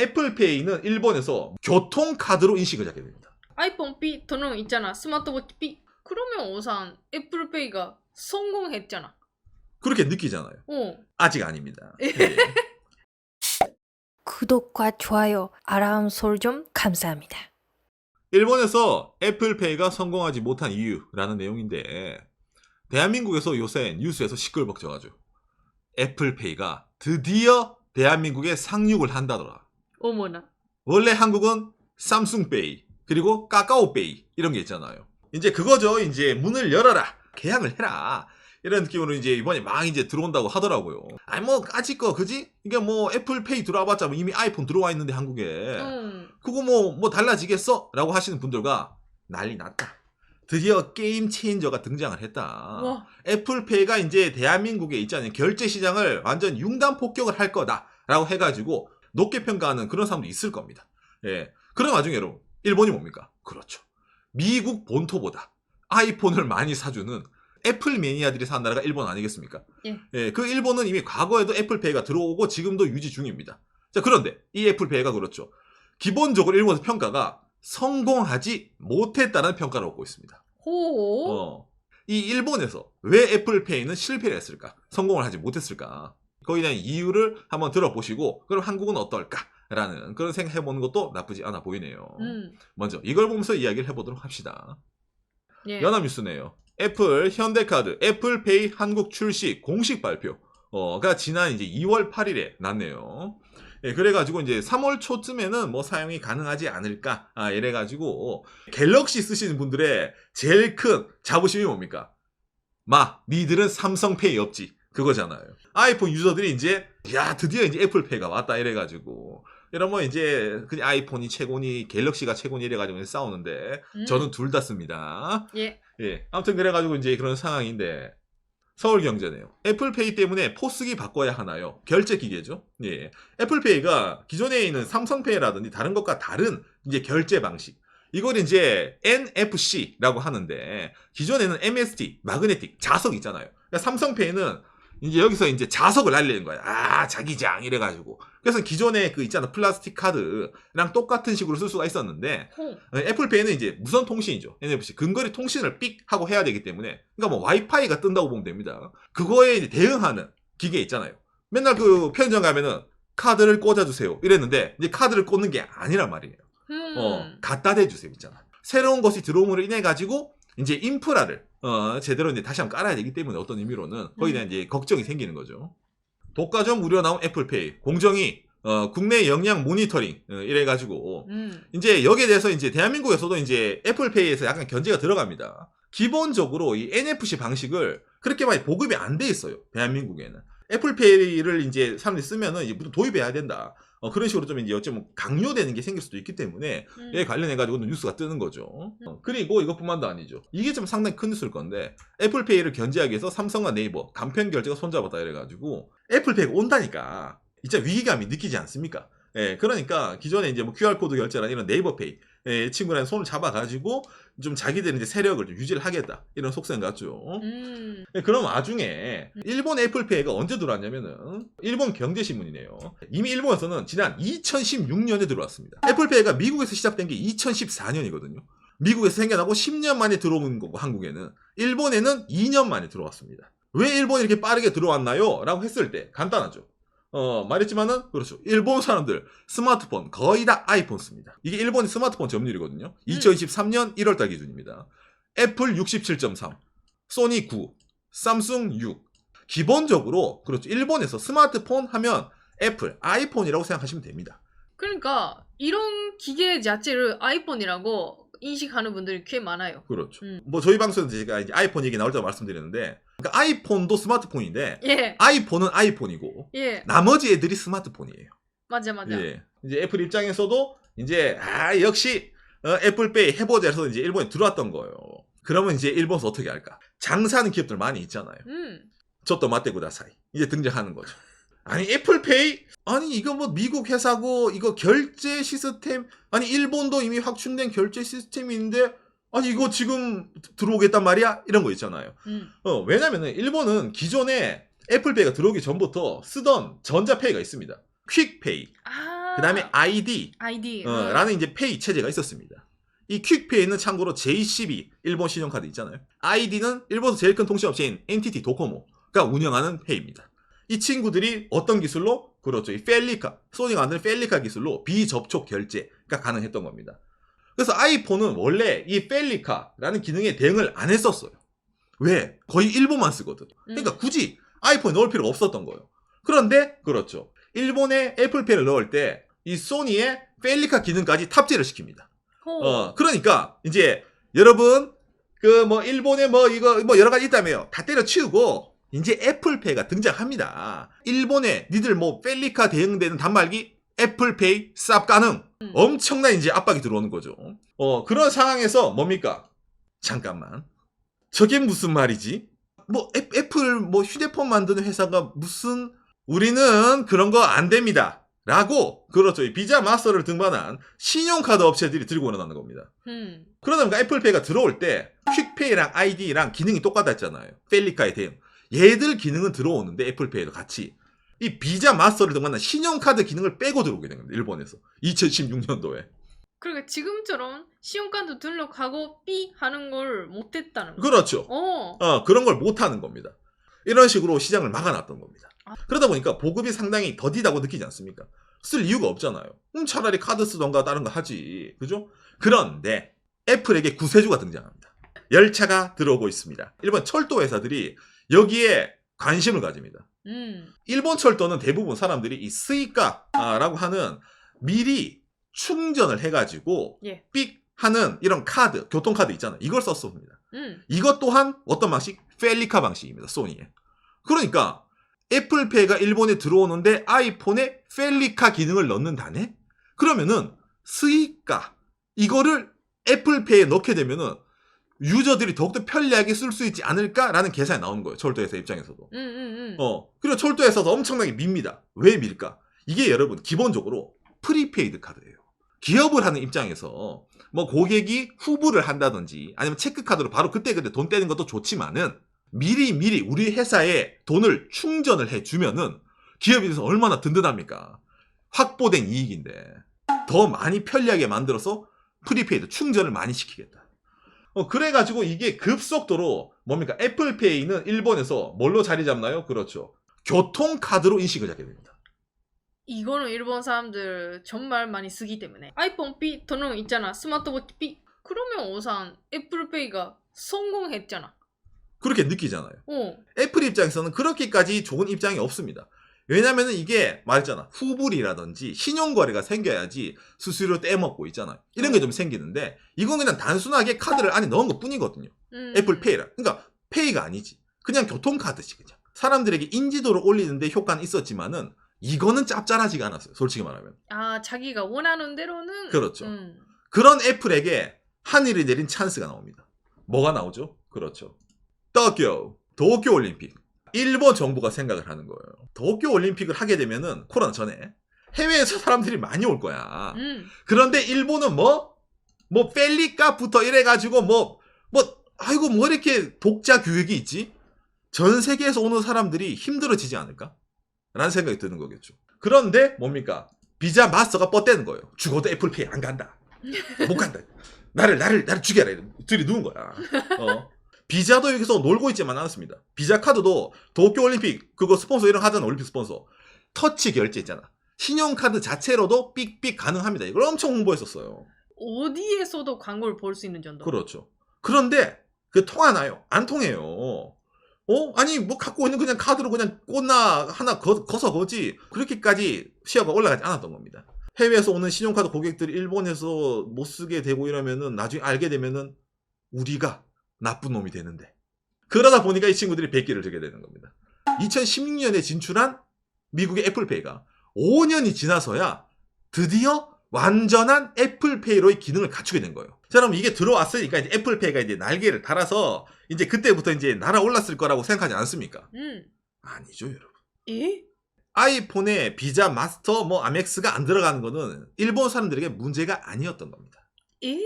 애플페이는 일본에서 교통카드로 인식을 하게 됩니다. 아이폰 삐 돈은 있잖아. 스마트워치 삐. 그러면 우선 애플페이가 성공했잖아. 그렇게 느끼잖아요. 아직 아닙니다. 예. 구독과 좋아요, 알람 설정 감사합니다. 일본에서 애플페이가 성공하지 못한 이유라는 내용인데, 대한민국에서 요새 뉴스에서 시끌벅적하죠. 애플페이가 드디어 대한민국에 상륙을 한다더라. 어머나. 원래 한국은 삼성페이 그리고 카카오페이 이런 게 있잖아요. 이제 그거죠. 이제 문을 열어라, 개항을 해라, 이런 느낌으로 이제 이번에 막 이제 들어온다고 하더라고요. 아니 뭐 아직 거 그지? 이게 뭐 애플페이 들어와봤자 뭐 이미 아이폰 들어와 있는데 한국에 그거 뭐 달라지겠어? 라고 하시는 분들과 난리 났다. 드디어 게임 체인저가 등장을 했다. 와. 애플페이가 이제 대한민국에 있잖아요. 결제 시장을 완전 융단 폭격을 할 거다라고 해가지고 높게 평가하는 그런 사람도 있을 겁니다. 예. 그런 와중에 여러분, 일본이 뭡니까? 그렇죠. 미국 본토보다 아이폰을 많이 사주는 애플 매니아들이 사는 나라가 일본 아니겠습니까? 예. 예, 그 일본은 이미 과거에도 애플페이가 들어오고 지금도 유지 중입니다. 자, 그런데 이 애플페이가 그렇죠. 기본적으로 일본에서 평가가 성공하지 못했다는 평가를 얻고 있습니다. 호. 이 일본에서 왜 애플페이는 실패를 했을까? 성공을 하지 못했을까? 거기에 대한 이유를 한번 들어보시고, 그럼 한국은 어떨까라는 그런 생각해보는 것도 나쁘지 않아 보이네요. 먼저 이걸 보면서 이야기를 해보도록 합시다. 예. 연합뉴스네요. 애플 현대카드 애플페이 한국 출시 공식 발표가 지난 이제 2월 8일에 났네요. 예, 그래가지고 이제 3월 초쯤에는 뭐 사용이 가능하지 않을까, 이래가지고 갤럭시 쓰시는 분들의 제일 큰 자부심이 뭡니까? 니들은 삼성페이 없지, 그거잖아요. 아이폰 유저들이 이제 드디어 이제 애플페이가 왔다 이래가지고, 이러면 이제 그냥 아이폰이 최고니 갤럭시가 최고니 이래가지고 싸우는데 저는 둘 다 씁니다. 예. 예, 아무튼 그래가지고 이제 그런 상황인데, 서울경제네요. 애플페이 때문에 포스기 바꿔야 하나요? 결제 기계죠. 예, 애플페이가 기존에 있는 삼성페이라든지 다른 것과 다른 이제 결제 방식, 이걸 이제 NFC라고 하는데, 기존에는 MST, 마그네틱, 자석 있잖아요. 그러니까 삼성페이는 이제 여기서 이제 자석을 날리는 거야. 자기장 이래가지고. 그래서 기존에 그 있잖아, 플라스틱 카드랑 똑같은 식으로 쓸 수가 있었는데, 애플페이는 이제 무선 통신이죠. NFC 근거리 통신을 삑 하고 해야 되기 때문에, 그러니까 뭐 와이파이가 뜬다고 보면 됩니다. 그거에 이제 대응하는 기계 있잖아요. 맨날 그 편의점 가면은 카드를 꽂아주세요 이랬는데, 이제 카드를 꽂는 게 아니란 말이에요. 갖다 대주세요 있잖아. 새로운 것이 들어옴으로 인해 가지고 이제 인프라를 제대로 이제 다시 한번 깔아야 되기 때문에, 어떤 의미로는 거기에 대한 이제 걱정이 생기는 거죠. 독과점 우려 나온 애플페이 공정위 국내 역량 모니터링 이래가지고 이제 여기에 대해서 이제 대한민국에서도 이제 애플페이에서 약간 견제가 들어갑니다. 기본적으로 이 NFC 방식을 그렇게 많이 보급이 안 돼 있어요, 대한민국에는. 애플페이를 이제 사람들이 쓰면은 이제 무슨 도입해야 된다, 그런 식으로 좀 이제 어쩌면 강요되는 게 생길 수도 있기 때문에 얘 관련해가지고는 뉴스가 뜨는 거죠. 그리고 이것뿐만도 아니죠. 이게 좀 상당히 큰 뉴스일 건데, 애플페이를 견제하기 위해서 삼성과 네이버 간편 결제가 손잡았다 이래가지고 애플페이가 온다니까 진짜 위기감이 느끼지 않습니까? 예, 그러니까 기존에 이제 뭐 QR코드 결제나 이런 네이버페이, 친구랑 손을 잡아가지고 좀 자기들은 이제 세력을 좀 유지를 하겠다, 이런 속셈 같죠. 그런 와중에 일본 애플페이가 언제 들어왔냐면은, 일본 경제신문이네요. 이미 일본에서는 지난 2016년에 들어왔습니다. 애플페이가 미국에서 시작된 게 2014년이거든요. 미국에서 생겨나고 10년 만에 들어온 거고, 한국에는. 일본에는 2년 만에 들어왔습니다. 왜 일본이 이렇게 빠르게 들어왔나요? 라고 했을 때 간단하죠. 말했지만은, 그렇죠. 일본 사람들 스마트폰 거의 다 아이폰 씁니다. 이게 일본의 스마트폰 점유율이거든요. 2023년 1월달 기준입니다. 애플 67.3, 소니 9, 삼성 6. 기본적으로, 그렇죠. 일본에서 스마트폰 하면 애플, 아이폰이라고 생각하시면 됩니다. 그러니까 이런 기계 자체를 아이폰이라고 인식하는 분들이 꽤 많아요. 그렇죠. 뭐 저희 방송에서 제가 이제 아이폰 얘기 나올 때 말씀드렸는데, 그러니까 아이폰도 스마트폰인데, 예. 아이폰은 아이폰이고, 예. 나머지 애들이 스마트폰이에요. 맞아. 예. 이제 애플 입장에서도 이제 역시 애플페이 해보자 해서 이제 일본에 들어왔던 거예요. 그러면 이제 일본에서 어떻게 할까? 장사하는 기업들 많이 있잖아요. 저또 맞대구다사이 이제 등장하는 거죠. 아니 애플페이? 아니 이거 뭐 미국 회사고 이거 결제 시스템, 아니 일본도 이미 확충된 결제 시스템이 있는데 아니 이거 지금 들어오겠단 말이야? 이런 거 있잖아요. 왜냐면은 일본은 기존에 애플페이가 들어오기 전부터 쓰던 전자페이가 있습니다. 퀵페이. 그다음에 ID 아이디. 라는 이제 페이 체제가 있었습니다. 이 퀵페이는 참고로 JCB 일본 신용카드 있잖아요. ID는 일본에서 제일 큰 통신업체인 NTT 도코모가 운영하는 페이입니다. 이 친구들이 어떤 기술로? 그렇죠. 이 펠리카, 소니가 만드는 펠리카 기술로 비접촉 결제가 가능했던 겁니다. 그래서 아이폰은 원래 이 펠리카라는 기능에 대응을 안 했었어요. 왜? 거의 일본만 쓰거든. 그러니까 굳이 아이폰에 넣을 필요가 없었던 거예요. 그런데 그렇죠. 일본에 애플페이를 넣을 때 이 소니의 펠리카 기능까지 탑재를 시킵니다. 그러니까 이제 여러분 그 뭐 일본에 뭐 이거 뭐 여러 가지 있다며요. 다 때려치우고 이제 애플페이가 등장합니다. 일본에 니들 뭐 펠리카 대응되는 단말기 애플페이 쌉 가능. 엄청난 이제 압박이 들어오는 거죠. 그런 상황에서 뭡니까? 잠깐만. 저게 무슨 말이지? 뭐 애플 뭐 휴대폰 만드는 회사가 무슨 우리는 그런 거 안 됩니다. 라고 그렇죠. 이 비자 마스터를 등반한 신용카드 업체들이 들고 일어나는 겁니다. 그러다 보니까 애플페이가 들어올 때 퀵페이랑 아이디랑 기능이 똑같았잖아요. 펠리카의 대응. 얘들 기능은 들어오는데 애플페이도 같이 이 비자 마스터를 등반한 신용카드 기능을 빼고 들어오게 된 겁니다. 일본에서 2016년도에. 그러니까 지금처럼 신용카드 등록하고 삐 하는 걸 못했다는 거. 그렇죠. 그런 걸 못하는 겁니다. 이런 식으로 시장을 막아놨던 겁니다. 그러다 보니까 보급이 상당히 더디다고 느끼지 않습니까? 쓸 이유가 없잖아요. 차라리 카드 쓰던가 다른 거 하지. 그죠? 그런데 애플에게 구세주가 등장합니다. 열차가 들어오고 있습니다. 일본 철도 회사들이 여기에 관심을 가집니다. 일본 철도는 대부분 사람들이 이 스이카라고 하는 미리 충전을 해가지고 예. 삑 하는 이런 카드, 교통카드 있잖아요. 이걸 썼습니다. 이것 또한 어떤 방식? 펠리카 방식입니다. 소니의. 그러니까 애플페이가 일본에 들어오는데 아이폰에 펠리카 기능을 넣는다네? 그러면은 스이카 이거를 애플페이에 넣게 되면은 유저들이 더욱더 편리하게 쓸 수 있지 않을까라는 계산이 나오는 거예요. 철도회사 입장에서도. 그리고 철도회사도 엄청나게 밉니다. 왜 밀까? 이게 여러분 기본적으로 프리페이드 카드예요. 기업을 하는 입장에서 뭐 고객이 후불을 한다든지 아니면 체크카드로 바로 그때그때 돈 떼는 것도 좋지만은 미리 우리 회사에 돈을 충전을 해주면은 기업에 대해서 얼마나 든든합니까? 확보된 이익인데 더 많이 편리하게 만들어서 프리페이드 충전을 많이 시키겠다. 그래가지고 이게 급속도로 뭡니까? 애플페이는 일본에서 뭘로 자리 잡나요? 그렇죠. 교통카드로 인식을 하게 됩니다. 이거는 일본 사람들 정말 많이 쓰기 때문에 아이폰 삐 등록 있잖아. 스마트워치 삐. 그러면 우선 애플페이가 성공했잖아. 그렇게 느끼잖아요. 애플 입장에서는 그렇게까지 좋은 입장이 없습니다. 왜냐면은 이게 말했잖아. 후불이라든지 신용거래가 생겨야지 수수료 떼먹고 있잖아요. 이런 게 좀 생기는데 이건 그냥 단순하게 카드를 안에 넣은 것 뿐이거든요. 애플페이라. 그러니까 페이가 아니지. 그냥 교통카드지 그냥. 사람들에게 인지도를 올리는데 효과는 있었지만은 이거는 짭짤하지가 않았어요. 솔직히 말하면. 자기가 원하는 대로는. 그렇죠. 그런 애플에게 하늘이 내린 찬스가 나옵니다. 뭐가 나오죠? 그렇죠. 도쿄올림픽. 일본 정부가 생각을 하는 거예요. 도쿄올림픽을 하게 되면은 코로나 전에 해외에서 사람들이 많이 올 거야. 그런데 일본은 뭐 펠리카부터 이래가지고 아이고 뭐 이렇게 독자 교육이 있지? 전 세계에서 오는 사람들이 힘들어지지 않을까? 라는 생각이 드는 거겠죠. 그런데 뭡니까? 비자 마스터가 뻗대는 거예요. 죽어도 애플페이 안 간다. 못 간다. 나를 죽여라. 들이누운 거야. 비자도 여기서 놀고 있지만 않았습니다. 비자 카드도 도쿄올림픽 그거 스폰서 이런 하잖아. 올림픽 스폰서. 터치 결제 있잖아. 신용카드 자체로도 삑삑 가능합니다. 이걸 엄청 홍보했었어요. 어디에서도 광고를 볼 수 있는 정도. 그렇죠. 그런데 그 통하나요? 안 통해요. 아니 뭐 갖고 있는 그냥 카드로 그냥 꽂나 하나 거서 거지. 그렇게까지 시야가 올라가지 않았던 겁니다. 해외에서 오는 신용카드 고객들이 일본에서 못 쓰게 되고 이러면은 나중에 알게 되면은 우리가 나쁜 놈이 되는데. 그러다 보니까 이 친구들이 백기를 들게 되는 겁니다. 2016년에 진출한 미국의 애플페이가 5년이 지나서야 드디어 완전한 애플페이로의 기능을 갖추게 된 거예요. 자, 그럼 이게 들어왔으니까 이제 애플페이가 이제 날개를 달아서 이제 그때부터 이제 날아올랐을 거라고 생각하지 않습니까? 아니죠, 여러분. 예? 아이폰에 비자, 마스터, 아멕스가 안 들어가는 거는 일본 사람들에게 문제가 아니었던 겁니다. 예?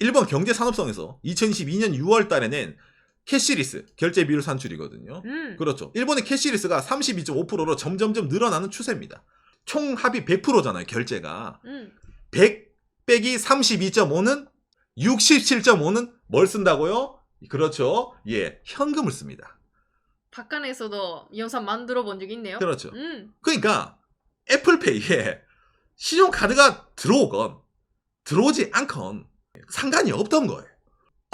일본 경제산업성에서 2022년 6월 달에 낸 캐시리스 결제 비율 산출이거든요. 그렇죠. 일본의 캐시리스가 32.5%로 점점점 늘어나는 추세입니다. 총 합이 100%잖아요, 결제가. 음. 100 빼기 32.5는 67.5는 뭘 쓴다고요? 그렇죠. 예, 현금을 씁니다. 박간에서도 영상 만들어 본 적 있네요. 그렇죠. 그러니까 애플페이에 신용카드가 들어오건 들어오지 않건 상관이 없던 거예요.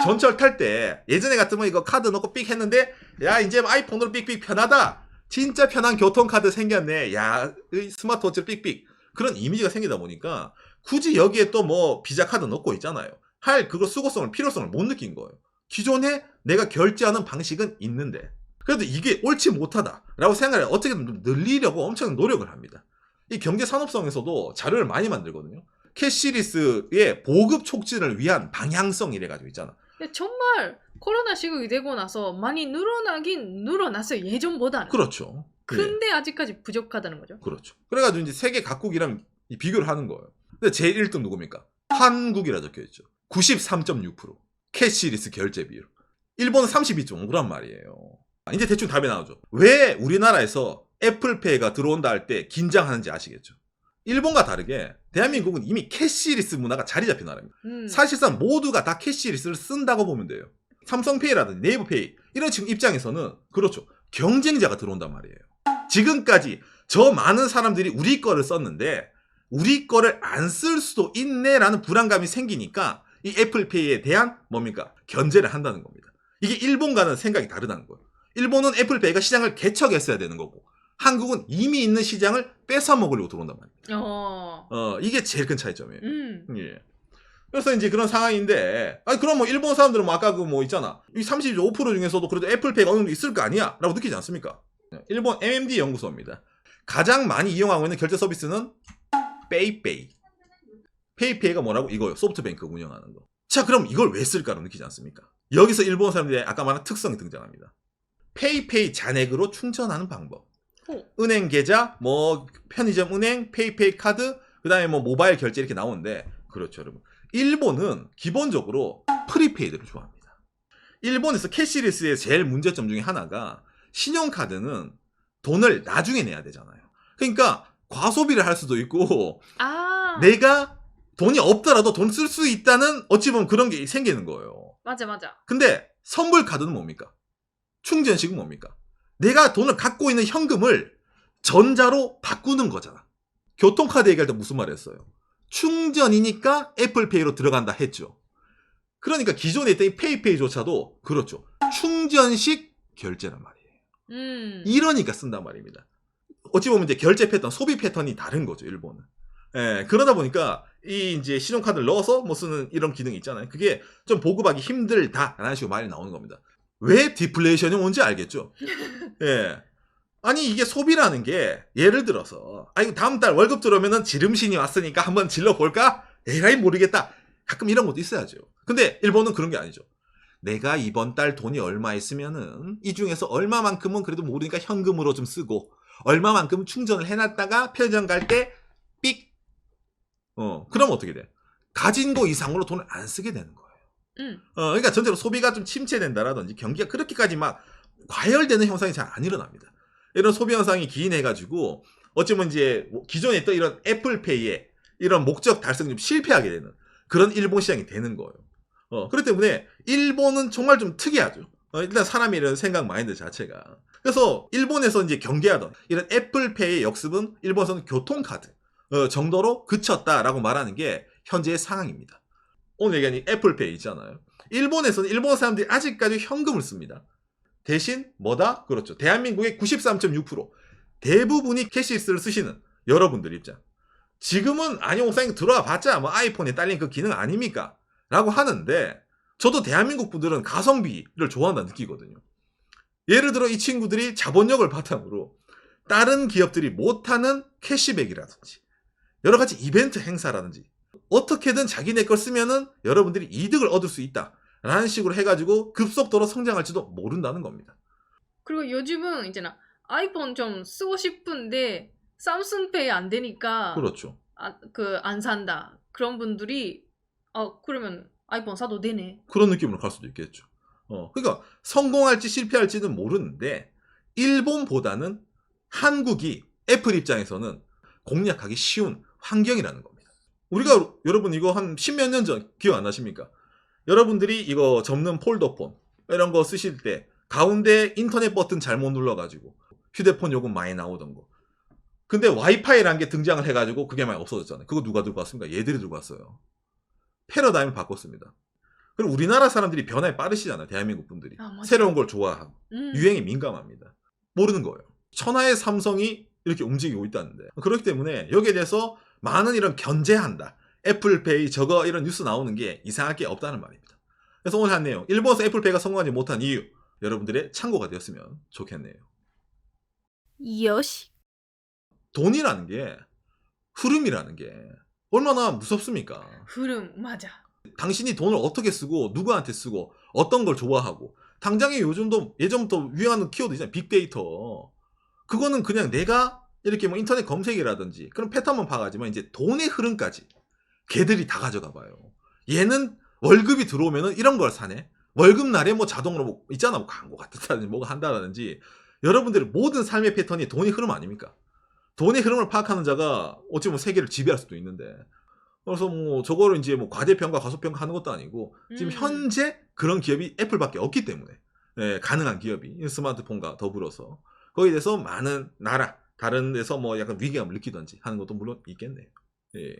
전철 탈 때 예전에 같으면 이거 카드 넣고 삑 했는데 야 이제 아이폰으로 삑삑 편하다. 진짜 편한 교통카드 생겼네. 야 스마트워치로 삑삑. 그런 이미지가 생기다 보니까 굳이 여기에 또 뭐 비자 카드 넣고 있잖아요. 할 그거 수고성을 필요성을 못 느낀 거예요. 기존에 내가 결제하는 방식은 있는데 그래도 이게 옳지 못하다라고 생각을 어떻게든 좀 늘리려고 엄청 노력을 합니다. 이 경제산업성에서도 자료를 많이 만들거든요. 캐시리스의 보급 촉진을 위한 방향성 이래가지고 있잖아. 근데 정말 코로나 시국이 되고 나서 많이 늘어나긴 늘어났어요. 예전보다는. 그렇죠. 예, 근데 아직까지 부족하다는 거죠. 그렇죠. 그래가지고 이제 세계 각국이랑 이 비교를 하는 거예요. 근데 제일 1등 누굽니까? 한국이라 적혀있죠. 93.6% 캐시리스 결제 비율. 일본은 32.5란 말이에요. 이제 대충 답이 나오죠. 왜 우리나라에서 애플페이가 들어온다 할 때 긴장하는지 아시겠죠? 일본과 다르게 대한민국은 이미 캐시리스 문화가 자리 잡힌 나라입니다. 사실상 모두가 다 캐시리스를 쓴다고 보면 돼요. 삼성페이라든지 네이버페이 이런 지금 입장에서는 그렇죠. 경쟁자가 들어온단 말이에요. 지금까지 저 많은 사람들이 우리 거를 썼는데 우리 거를 안 쓸 수도 있네라는 불안감이 생기니까 이 애플페이에 대한 뭡니까? 견제를 한다는 겁니다. 이게 일본과는 생각이 다르다는 거예요. 일본은 애플페이가 시장을 개척했어야 되는 거고 한국은 이미 있는 시장을 뺏어 먹으려고 들어온단 말이에요. 이게 제일 큰 차이점이에요. 예. 그래서 이제 그런 상황인데, 아니, 그럼 뭐 일본 사람들은 뭐 아까 그 뭐 있잖아. 이 35% 중에서도 그래도 애플페이가 어느 정도 있을 거 아니야? 라고 느끼지 않습니까? 일본 MMD 연구소입니다. 가장 많이 이용하고 있는 결제 서비스는 페이페이. 페이페이가 뭐라고? 이거요. 소프트뱅크 운영하는 거. 자, 그럼 이걸 왜 쓸까로 느끼지 않습니까? 여기서 일본 사람들의 아까 말한 특성이 등장합니다. 페이페이 잔액으로 충전하는 방법. 은행 계좌, 뭐 편의점 은행, 페이페이 카드, 그 다음에 뭐 모바일 결제 이렇게 나오는데 그렇죠 여러분. 일본은 기본적으로 프리페이드를 좋아합니다. 일본에서 캐시리스의 제일 문제점 중에 하나가 신용카드는 돈을 나중에 내야 되잖아요. 그러니까 과소비를 할 수도 있고 내가 돈이 없더라도 돈 쓸 수 있다는 어찌 보면 그런 게 생기는 거예요. 맞아. 근데 선불 카드는 뭡니까? 충전식은 뭡니까? 내가 돈을 갖고 있는 현금을 전자로 바꾸는 거잖아. 교통카드 얘기할 때 무슨 말 했어요? 충전이니까 애플페이로 들어간다 했죠. 그러니까 기존에 있던 이 페이페이조차도 그렇죠. 충전식 결제란 말이에요. 이러니까 쓴단 말입니다. 어찌 보면 이제 결제 패턴, 소비 패턴이 다른 거죠, 일본은. 예, 그러다 보니까 이 이제 신용카드를 넣어서 뭐 쓰는 이런 기능이 있잖아요. 그게 좀 보급하기 힘들다라는 식으로 말이 나오는 겁니다. 왜 디플레이션이 온지 알겠죠? 예. 아니 이게 소비라는 게 예를 들어서 이거 다음 달 월급 들어오면은 지름신이 왔으니까 한번 질러볼까? 에라이 모르겠다. 가끔 이런 것도 있어야죠. 근데 일본은 그런 게 아니죠. 내가 이번 달 돈이 얼마 있으면은 이 중에서 얼마만큼은 그래도 모르니까 현금으로 좀 쓰고 얼마만큼 충전을 해놨다가 편의점 갈 때 삑. 그럼 어떻게 돼? 가진 거 이상으로 돈을 안 쓰게 되는 거예요. 그러니까 전체로 소비가 좀 침체된다라든지 경기가 그렇게까지 막 과열되는 현상이 잘 안 일어납니다. 이런 소비 현상이 기인해가지고 어쩌면 이제 기존에 있던 이런 애플페이의 이런 목적 달성이 좀 실패하게 되는 그런 일본 시장이 되는 거예요. 그렇기 때문에 일본은 정말 좀 특이하죠. 일단 사람의 이런 생각 마인드 자체가. 그래서 일본에서 이제 경계하던 이런 애플페이의 역습은 일본에서는 교통카드 정도로 그쳤다라고 말하는 게 현재의 상황입니다. 오늘 얘기한 이 애플페이 있잖아요. 일본에서는 일본 사람들이 아직까지 현금을 씁니다. 대신 뭐다? 그렇죠. 대한민국의 93.6% 대부분이 캐시리스를 쓰시는 여러분들 입장. 지금은 아니 옥상에 들어와 봤자 뭐 아이폰에 딸린 그 기능 아닙니까? 라고 하는데 저도 대한민국 분들은 가성비를 좋아한다는 느끼거든요. 예를 들어 이 친구들이 자본력을 바탕으로 다른 기업들이 못하는 캐시백이라든지 여러 가지 이벤트 행사라든지 어떻게든 자기네 걸 쓰면은 여러분들이 이득을 얻을 수 있다라는 식으로 해가지고 급속도로 성장할지도 모른다는 겁니다. 그리고 요즘은 있잖아 아이폰 좀 쓰고 싶은데 삼성페이 안 되니까 그렇죠. 안 산다. 그런 분들이 그러면 아이폰 사도 되네. 그런 느낌으로 갈 수도 있겠죠. 그러니까 성공할지 실패할지는 모르는데 일본보다는 한국이 애플 입장에서는 공략하기 쉬운 환경이라는 겁니다. 우리가 여러분 이거 한 10몇 년 전 기억 안 나십니까? 여러분들이 이거 접는 폴더폰 이런 거 쓰실 때 가운데 인터넷 버튼 잘못 눌러가지고 휴대폰 요금 많이 나오던 거. 근데 와이파이라는 게 등장을 해가지고 그게 많이 없어졌잖아요. 그거 누가 들고 왔습니까? 얘들이 들고 왔어요. 패러다임을 바꿨습니다. 그리고 우리나라 사람들이 변화에 빠르시잖아요. 대한민국 분들이. 아, 맞아요. 새로운 걸 좋아하고 음. 유행에 민감합니다. 모르는 거예요. 천하의 삼성이 이렇게 움직이고 있다는데. 그렇기 때문에 여기에 대해서 많은 이런 견제한다. 애플페이 저거 이런 뉴스 나오는 게 이상할 게 없다는 말입니다. 그래서 오늘 한 내용, 일본에서 애플페이가 성공하지 못한 이유, 여러분들의 참고가 되었으면 좋겠네요. 요시. 돈이라는 게, 흐름이라는 게 얼마나 무섭습니까? 흐름 맞아. 당신이 돈을 어떻게 쓰고 누구한테 쓰고 어떤 걸 좋아하고 당장에 요즘도 예전부터 유행하는 키워드 있잖아요. 빅데이터. 그거는 그냥 내가 이렇게 뭐 인터넷 검색이라든지 그런 패턴만 봐가지만 이제 돈의 흐름까지 걔들이 다 가져가 봐요. 얘는 월급이 들어오면은 이런 걸 사네. 월급날에 뭐 자동으로 뭐 있잖아. 뭐 광고 같다든지 뭐가 한다라든지 여러분들의 모든 삶의 패턴이 돈의 흐름 아닙니까? 돈의 흐름을 파악하는 자가 어찌 보면 세계를 지배할 수도 있는데 그래서 뭐 저거를 이제 뭐 과대평가 과소평가 하는 것도 아니고 지금 현재 그런 기업이 애플밖에 없기 때문에 예, 가능한 기업이 스마트폰과 더불어서 거기에 대해서 많은 나라 다른 데서 뭐 약간 위기감을 느끼던지 하는 것도 물론 있겠네요. 예.